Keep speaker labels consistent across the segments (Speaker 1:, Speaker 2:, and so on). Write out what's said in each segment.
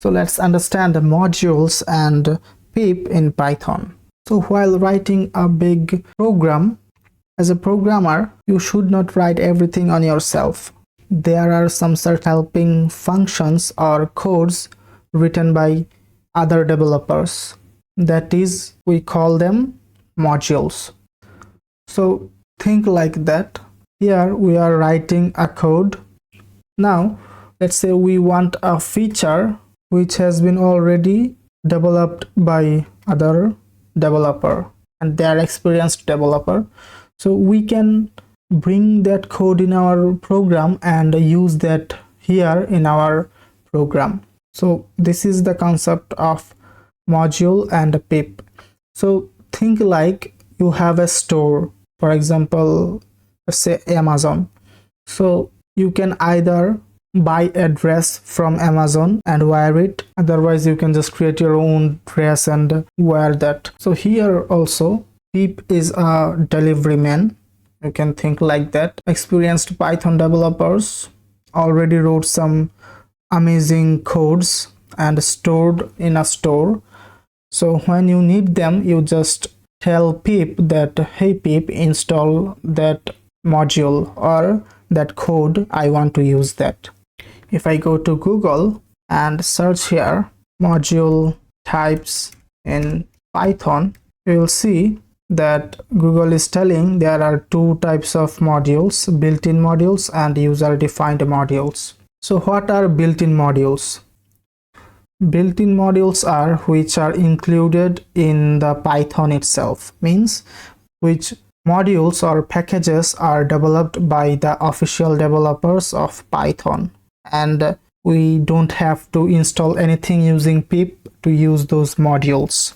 Speaker 1: So let's understand the modules and pip in Python. So while writing a big program, as a programmer, you should not write everything on yourself. There are some self-helping functions or codes written by other developers. That is, we call them modules. So think like that. Here we are writing a code. Now let's say we want a feature which has been already developed by other developer and they are experienced developer. So we can bring that code in our program and use that here in our program. So this is the concept of module and pip. So think like you have a store, for example, let's say Amazon. So you can either buy a dress from Amazon and wear it, otherwise you can just create your own dress and wear that. So here also pip is a delivery man. You can think like that. Experienced Python developers already wrote some amazing codes and stored in a store. So when you need them, you just tell pip that, hey pip, install that module or that code, I want to use that. If I go to Google and search here module types in Python, you will see that Google is telling there are two types of modules, built-in modules and user-defined modules. So what are built-in modules? Built-in modules are which are included in the Python itself, means which modules or packages are developed by the official developers of Python, and we don't have to install anything using pip to use those modules.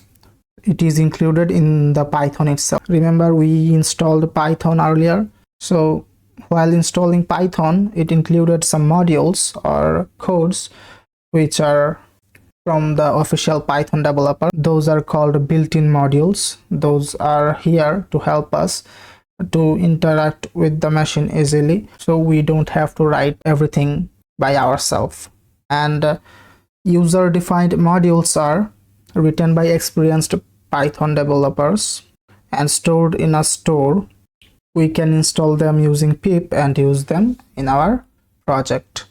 Speaker 1: It is included in the Python itself. Remember, we installed Python earlier. So while installing Python, it included some modules or codes which are from the official Python developer. Those are called built-in modules. Those are here to help us to interact with the machine easily, so we don't have to write everything by ourselves. And user-defined modules are written by experienced Python developers and stored in a store. We can install them using pip and use them in our project.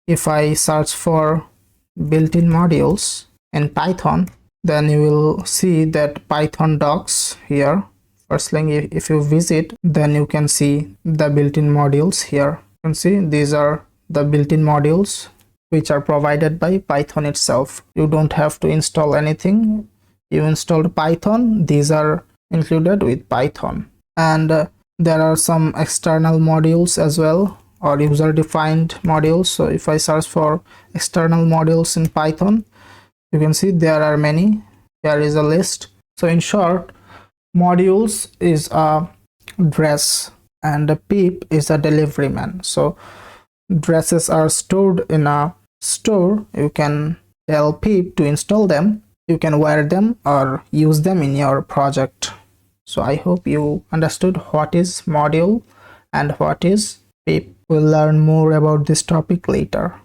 Speaker 1: If I search for built-in modules in Python, then you will see that Python docs here. First link, if you visit, then you can see the built-in modules here. You can see these are the built-in modules which are provided by Python itself. You don't have to install anything. You installed Python, these are included with Python. And there are some external modules as well, or user-defined modules. So if I search for external modules in Python, you can see there are many. Here is a list. So in short, modules is a dress and a pip is a delivery man. So dresses are stored in a store. You can tell pip to install them. You can wear them or use them in your project. So I hope you understood what is module and what is pip. We'll learn more about this topic later.